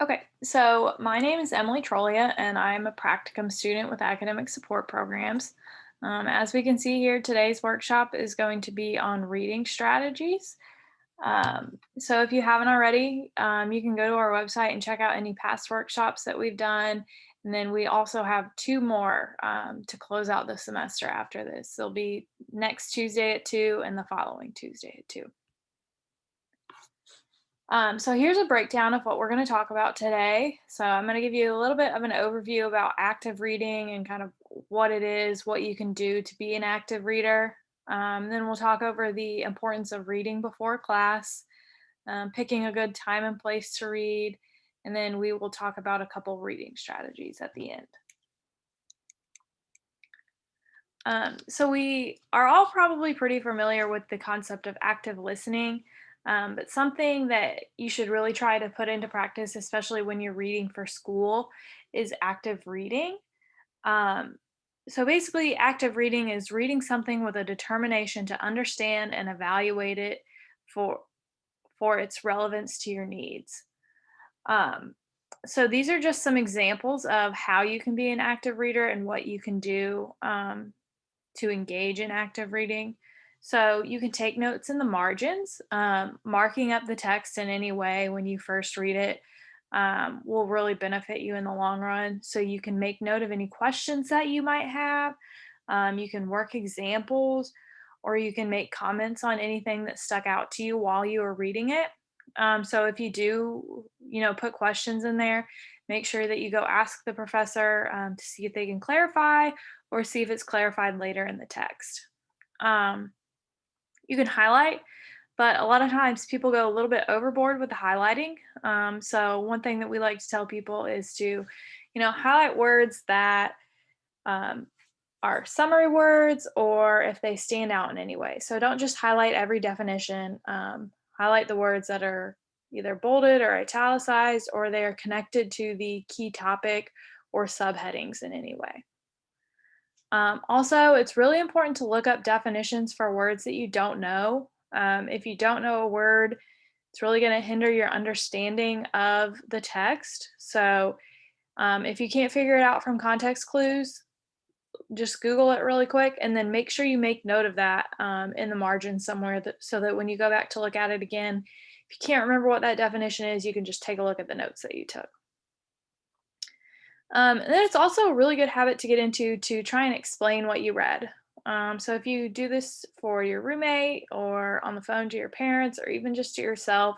Okay, so my name is Emily Trolia, and I'm a practicum student with academic support programs. As we can see here, today's workshop is going to be on reading strategies. So if you haven't already, you can go to our website and check out any past workshops that we've done. And then we also have two more to close out the semester after this. They'll be next Tuesday at 2 and the following Tuesday at 2. So here's a breakdown of what we're going to talk about today. So I'm going to give you a little bit of an overview about active reading and kind of what it is, what you can do to be an active reader. Then we'll talk over the importance of reading before class, picking a good time and place to read, and then we will talk about a couple reading strategies at the end. So we are all probably pretty familiar with the concept of active listening, but something that you should really try to put into practice, especially when you're reading for school, is active reading. Um, so basically, active reading is reading something with a determination to understand and evaluate it for for its relevance to your needs. Um, so these are just some examples of how you can be an active reader and what you can do to engage in active reading. So you can take notes in the margins. Marking up the text in any way when you first read it will really benefit you in the long run. So you can make note of any questions that you might have. You can work examples, or you can make comments on anything that stuck out to you while you were reading it. So if you do, put questions in there, make sure that you go ask the professor to see if they can clarify or see if it's clarified later in the text. Um, you can highlight, but a lot of times people go a little bit overboard with the highlighting. So one thing that we like to tell people is to, highlight words that um, are summary words or if they stand out in any way. So don't just highlight every definition. Highlight the words that are either bolded or italicized, or they are connected to the key topic or subheadings in any way. Also, it's really important to look up definitions for words that you don't know. If you don't know a word, it's really going to hinder your understanding of the text. So, if you can't figure it out from context clues, just Google it really quick and then make sure you make note of that in the margin somewhere so that when you go back to look at it again, if you can't remember what that definition is, you can just take a look at the notes that you took. And then it's also a really good habit to get into to try and explain what you read. So if you do this for your roommate or on the phone to your parents or even just to yourself,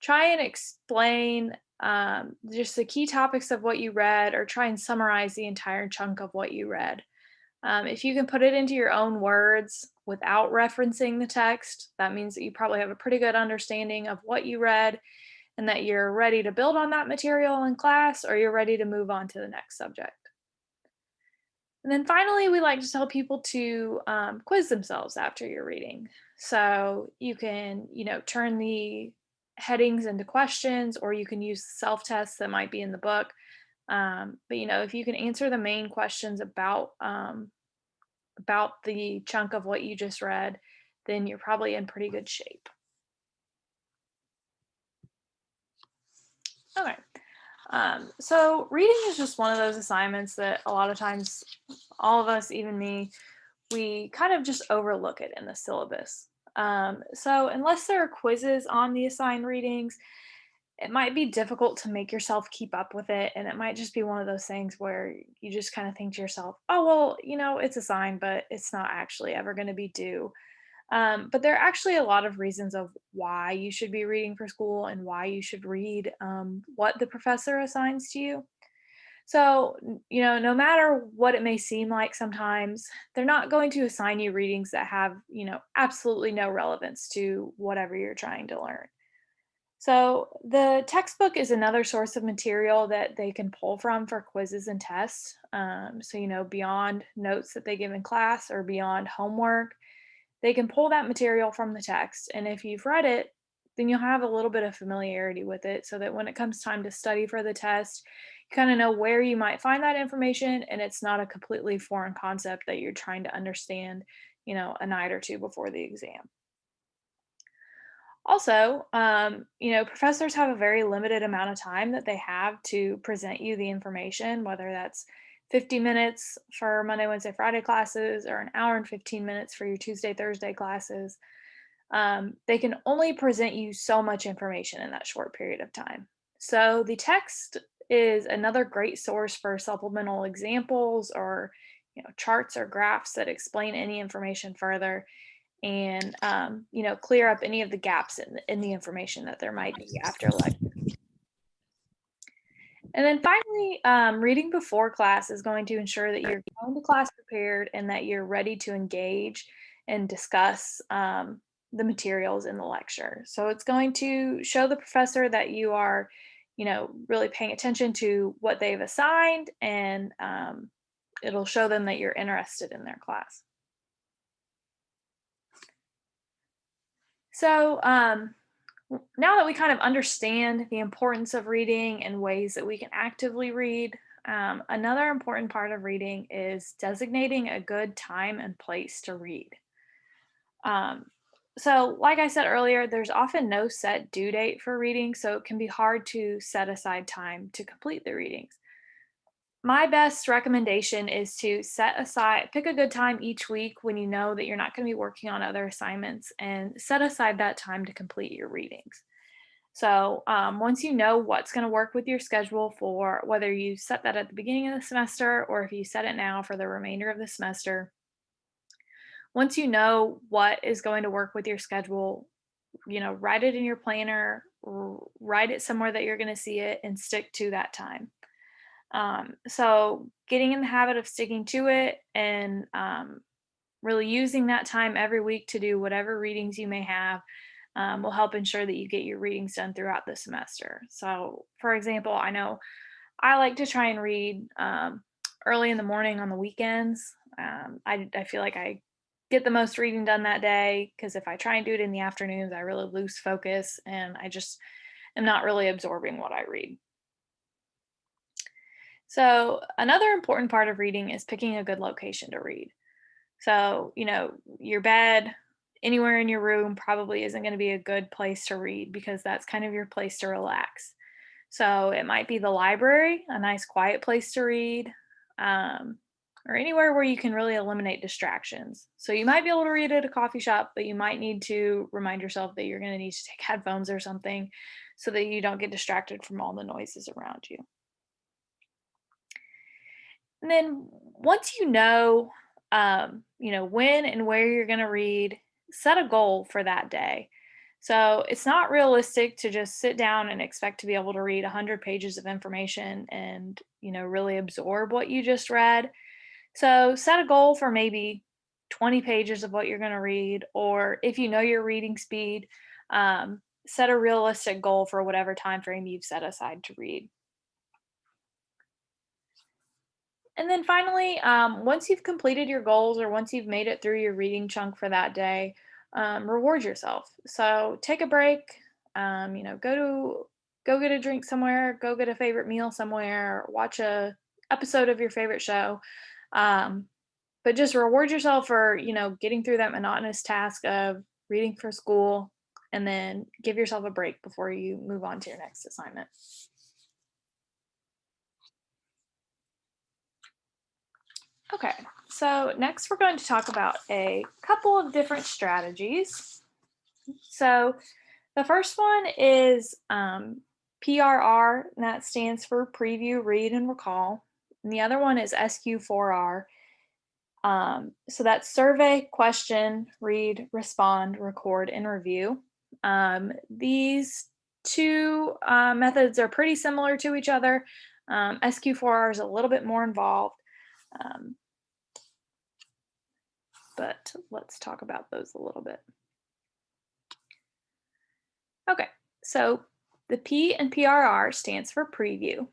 try and explain just the key topics of what you read or try and summarize the entire chunk of what you read. If you can put it into your own words without referencing the text, that means that you probably have a pretty good understanding of what you read and that you're ready to build on that material in class or you're ready to move on to the next subject. And then finally, we like to tell people to quiz themselves after you're reading. So you can, turn the headings into questions, or you can use self tests that might be in the book. But if you can answer the main questions about the chunk of what you just read, then you're probably in pretty good shape. Okay. So reading is just one of those assignments that a lot of times, all of us, even me, we kind of just overlook it in the syllabus. So unless there are quizzes on the assigned readings, it might be difficult to make yourself keep up with it. And it might just be one of those things where you just kind of think to yourself, oh, well, it's assigned, but it's not actually ever going to be due. But there are actually a lot of reasons of why you should be reading for school and why you should read what the professor assigns to you. So, no matter what it may seem like sometimes, they're not going to assign you readings that have, absolutely no relevance to whatever you're trying to learn. So, the textbook is another source of material that they can pull from for quizzes and tests. So, beyond notes that they give in class or beyond homework, they can pull that material from the text. And if you've read it, then you'll have a little bit of familiarity with it so that when it comes time to study for the test, you kind of know where you might find that information and it's not a completely foreign concept that you're trying to understand, a night or two before the exam. Also, professors have a very limited amount of time that they have to present you the information, whether that's 50 minutes for Monday, Wednesday, Friday classes or an hour and 15 minutes for your Tuesday, Thursday classes. They can only present you so much information in that short period of time. So the text is another great source for supplemental examples or charts or graphs that explain any information further and clear up any of the gaps in the information that there might be after lecture. And then finally, reading before class is going to ensure that you're going to class prepared and that you're ready to engage and discuss the materials in the lecture. So it's going to show the professor that you are, really paying attention to what they've assigned, and it'll show them that you're interested in their class. So now that we kind of understand the importance of reading and ways that we can actively read, another important part of reading is designating a good time and place to read. Um, so, like I said earlier, there's often no set due date for reading, so it can be hard to set aside time to complete the readings. My best recommendation is to pick a good time each week when you know that you're not going to be working on other assignments and set aside that time to complete your readings. So once you know what's going to work with your schedule for whether you set that at the beginning of the semester or if you set it now for the remainder of the semester, once you know what is going to work with your schedule, write it in your planner, write it somewhere that you're going to see it, and stick to that time. So getting in the habit of sticking to it and really using that time every week to do whatever readings you may have will help ensure that you get your readings done throughout the semester. So, for example, I know I like to try and read early in the morning on the weekends. I feel like I get the most reading done that day because if I try and do it in the afternoons, I really lose focus and I just am not really absorbing what I read. So, another important part of reading is picking a good location to read. So, your bed, anywhere in your room probably isn't going to be a good place to read because that's kind of your place to relax. So, it might be the library, a nice quiet place to read, um, or anywhere where you can really eliminate distractions. So, you might be able to read at a coffee shop, but you might need to remind yourself that you're going to need to take headphones or something so that you don't get distracted from all the noises around you. And then once when and where you're going to read, set a goal for that day. So it's not realistic to just sit down and expect to be able to read 100 pages of information and, really absorb what you just read. So set a goal for maybe 20 pages of what you're going to read, or if you know your reading speed, set a realistic goal for whatever time frame you've set aside to read. And then finally, once you've completed your goals or once you've made it through your reading chunk for that day, reward yourself. So take a break. Go get a drink somewhere. Go get a favorite meal somewhere. Watch a episode of your favorite show. Um, but just reward yourself for getting through that monotonous task of reading for school, and then give yourself a break before you move on to your next assignment. Okay, so next we're going to talk about a couple of different strategies. So the first one is PRR, and that stands for Preview, Read, and Recall. And the other one is SQ4R. So that's Survey, Question, Read, Respond, Record, and Review. These two methods are pretty similar to each other. SQ4R is a little bit more involved. But let's talk about those a little bit. Okay, so the P and PRR stands for preview.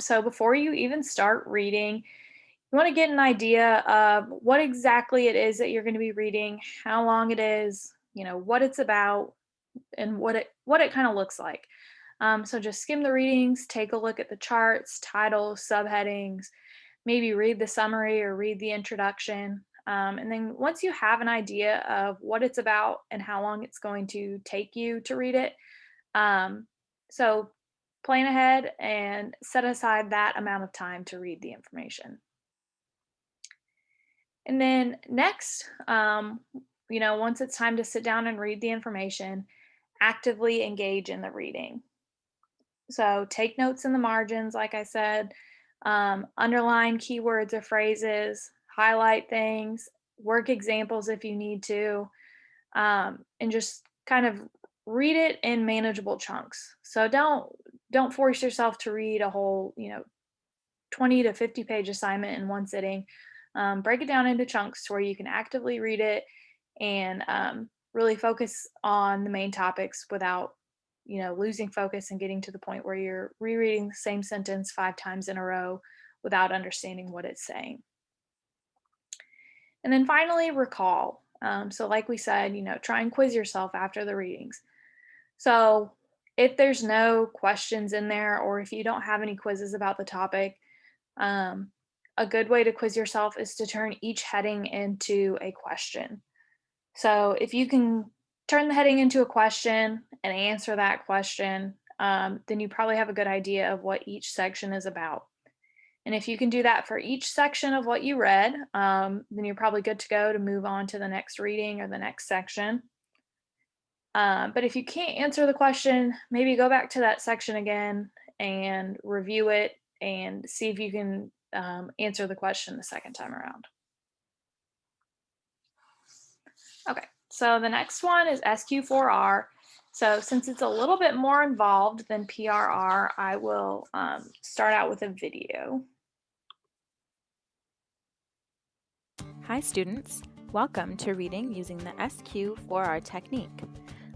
So before you even start reading, you want to get an idea of what exactly it is that you're going to be reading, how long it is, what it's about, and what it kind of looks like. So just skim the readings, take a look at the charts, titles, subheadings, maybe read the summary or read the introduction. And then once you have an idea of what it's about and how long it's going to take you to read it, um, so plan ahead and set aside that amount of time to read the information. And then next, once it's time to sit down and read the information, actively engage in the reading. So take notes in the margins, like I said, underline keywords or phrases, highlight things, work examples if you need to, and just kind of read it in manageable chunks. So don't force yourself to read a whole 20 to 50-page assignment in one sitting. Break it down into chunks to where you can actively read it and really focus on the main topics without losing focus and getting to the point where you're rereading the same sentence 5 times in a row without understanding what it's saying. And then finally, recall. So like we said, try and quiz yourself after the readings. So if there's no questions in there, or if you don't have any quizzes about the topic, um, a good way to quiz yourself is to turn each heading into a question. So if you can turn the heading into a question and answer that question, then you probably have a good idea of what each section is about. And if you can do that for each section of what you read, then you're probably good to go to move on to the next reading or the next section. But if you can't answer the question, maybe go back to that section again and review it and see if you can answer the question the second time around. Okay, so the next one is SQ4R. So since it's a little bit more involved than PRR, I will start out with a video. Hi students, welcome to reading using the SQ4R technique.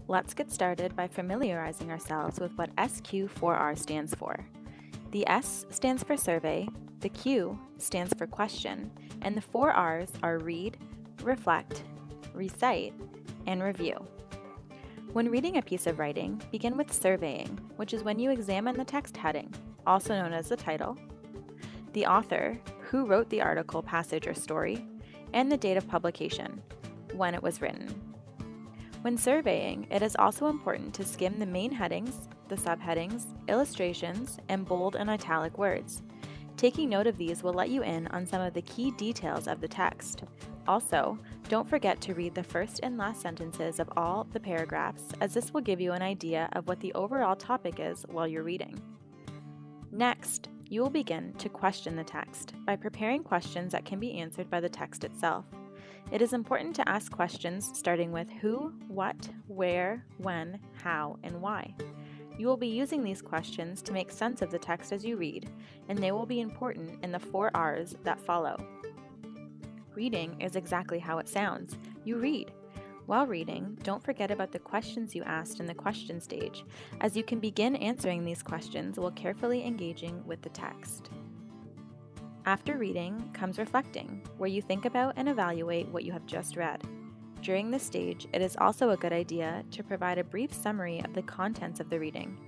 Let's get started by familiarizing ourselves with what SQ4R stands for. The S stands for survey, the Q stands for question, and the 4 R's are read, reflect, recite, and review. When reading a piece of writing, begin with surveying, which is when you examine the text heading, also known as the title, the author, who wrote the article, passage, or story, and the date of publication, when it was written. When surveying, it is also important to skim the main headings, the subheadings, illustrations, and bold and italic words. Taking note of these will let you in on some of the key details of the text. Also, don't forget to read the first and last sentences of all the paragraphs, as this will give you an idea of what the overall topic is while you're reading. Next, you will begin to question the text by preparing questions that can be answered by the text itself. It is important to ask questions starting with who, what, where, when, how, and why. You will be using these questions to make sense of the text as you read, and they will be important in the 4 R's that follow. Reading is exactly how it sounds. You read. While reading, don't forget about the questions you asked in the question stage, as you can begin answering these questions while carefully engaging with the text. After reading comes reflecting, where you think about and evaluate what you have just read. During this stage, it is also a good idea to provide a brief summary of the contents of the reading.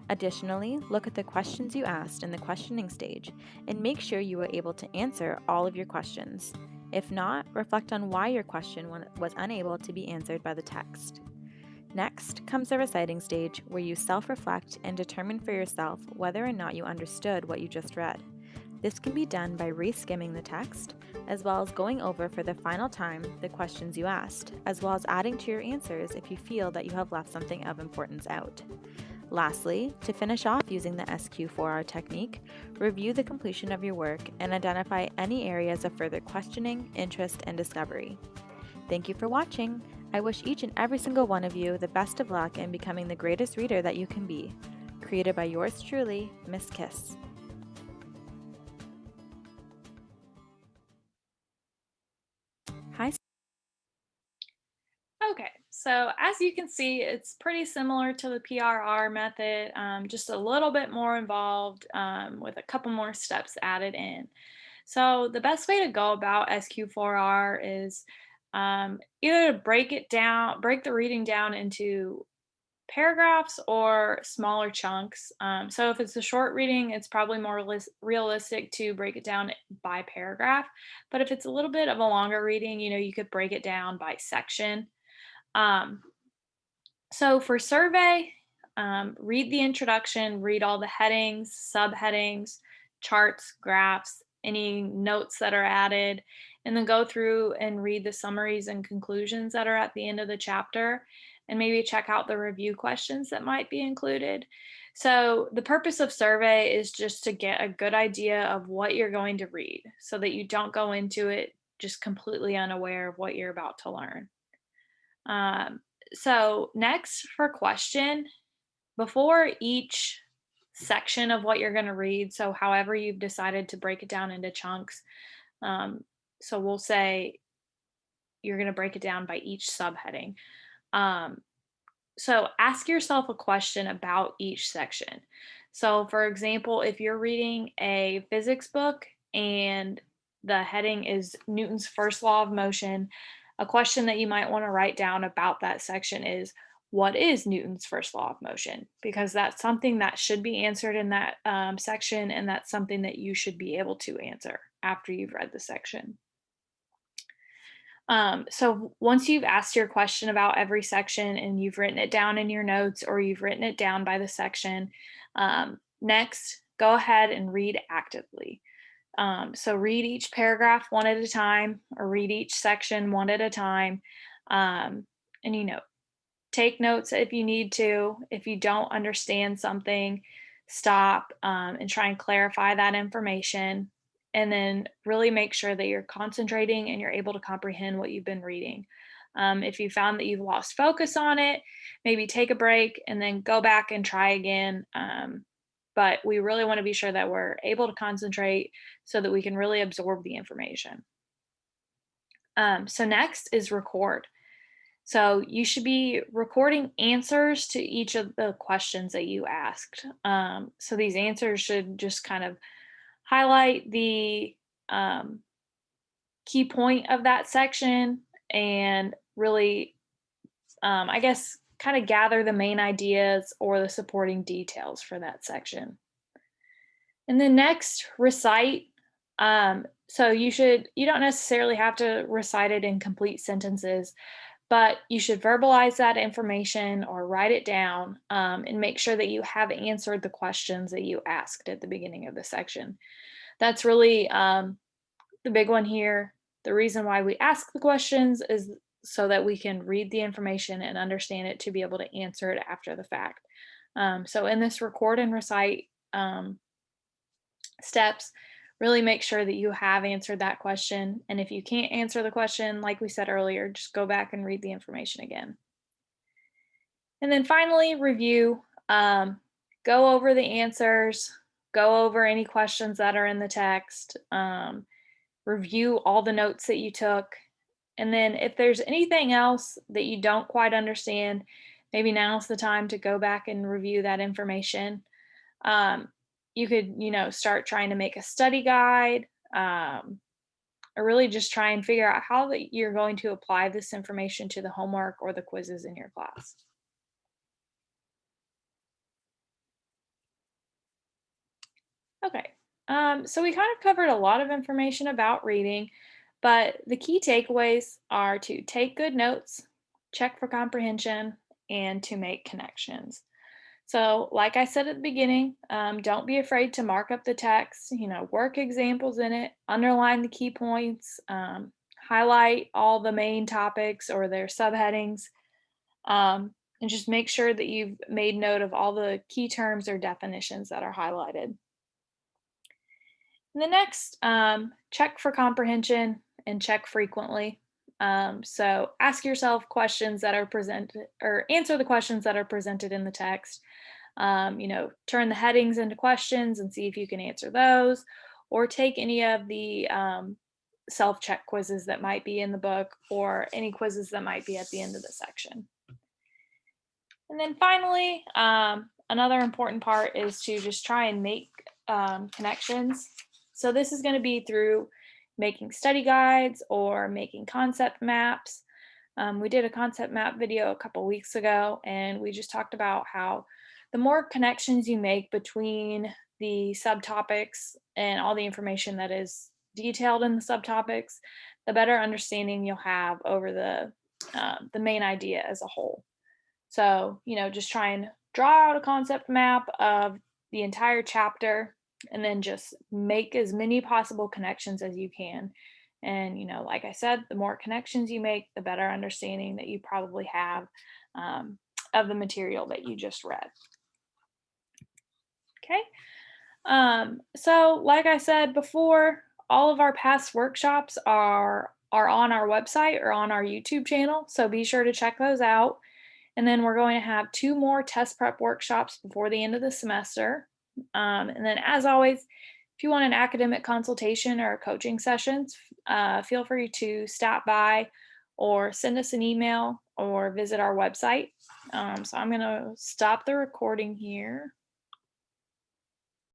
Additionally, look at the questions you asked in the questioning stage and make sure you were able to answer all of your questions. If not, reflect on why your question was unable to be answered by the text. Next comes the reciting stage, where you self-reflect and determine for yourself whether or not you understood what you just read. This can be done by reskimming the text, as well as going over for the final time the questions you asked, as well as adding to your answers if you feel that you have left something of importance out. Lastly, to finish off using the SQ4R technique, review the completion of your work and identify any areas of further questioning, interest, and discovery. Thank you for watching. I wish each and every single one of you the best of luck in becoming the greatest reader that you can be. Created by yours truly, Miss Kiss. Hi. Okay, so as you can see, it's pretty similar to the PRR method, just a little bit more involved with a couple more steps added in. So the best way to go about SQ4R is either to break the reading down into paragraphs or smaller chunks. So if it's a short reading, it's probably more realistic to break it down by paragraph. But if it's a little bit of a longer reading, you could break it down by section. Um, so for survey, read the introduction, read all the headings, subheadings, charts, graphs, any notes that are added, and then go through and read the summaries and conclusions that are at the end of the chapter, and maybe check out the review questions that might be included. So, the purpose of survey is just to get a good idea of what you're going to read so that you don't go into it just completely unaware of what you're about to learn. Um, so next for question, before each section of what you're going to read, so however you've decided to break it down into chunks, um, so we'll say you're going to break it down by each subheading. Um, so ask yourself a question about each section. So, for example, if you're reading a physics book and the heading is Newton's first law of motion, a question that you might want to write down about that section is, what is Newton's first law of motion? Because that's something that should be answered in that section, and that's something that you should be able to answer after you've read the section. So once you've asked your question about every section and you've written it down in your notes or you've written it down by the section, next go ahead and read actively. So read each paragraph one at a time or read each section one at a time. And take notes if you need to. If you don't understand something, stop and try and clarify that information. And then really make sure that you're concentrating and you're able to comprehend what you've been reading. If you found that you've lost focus on it, maybe take a break and then go back and try again. But we really want to be sure that we're able to concentrate so that we can really absorb the information. So, next is record. So you should be recording answers to each of the questions that you asked. So these answers should just kind of highlight the um, key point of that section and really, I guess, kind of gather the main ideas or the supporting details for that section. And then next, recite. So you don't necessarily have to recite it in complete sentences, but you should verbalize that information or write it down and make sure that you have answered the questions that you asked at the beginning of the section. That's really the big one here. The reason why we ask the questions is so that we can read the information and understand it to be able to answer it after the fact. So, in this record and recite steps, really make sure that you have answered that question. And if you can't answer the question, like we said earlier, just go back and read the information again. And then finally, review. Go over the answers, go over any questions that are in the text, review all the notes that you took. And then if there's anything else that you don't quite understand, maybe now's the time to go back and review that information. Um, you could, start trying to make a study guide, or really just try and figure out how that you're going to apply this information to the homework or the quizzes in your class. Okay, so we kind of covered a lot of information about reading, but the key takeaways are to take good notes, check for comprehension, and to make connections. So, like I said at the beginning, don't be afraid to mark up the text, work examples in it, underline the key points, highlight all the main topics or their subheadings, and just make sure that you've made note of all the key terms or definitions that are highlighted. And the next, check for comprehension and check frequently. So ask yourself questions that are presented or answer the questions that are presented in the text. Turn the headings into questions and see if you can answer those, or take any of the self check quizzes that might be in the book or any quizzes that might be at the end of the section. And then finally, another important part is to just try and make connections. So this is going to be through making study guides or making concept maps. We did a concept map video a couple weeks ago, and we just talked about how the more connections you make between the subtopics and all the information that is detailed in the subtopics, the better understanding you'll have over the main idea as a whole. So, just try and draw out a concept map of the entire chapter and then just make as many possible connections as you can. And, like I said, the more connections you make, the better understanding that you probably have um, of the material that you just read. Okay. So like I said before, all of our past workshops are on our website or on our YouTube channel. So be sure to check those out. And then we're going to have two more test prep workshops before the end of the semester. And then, as always, if you want an academic consultation or coaching sessions, feel free to stop by or send us an email or visit our website. So I'm going to stop the recording here.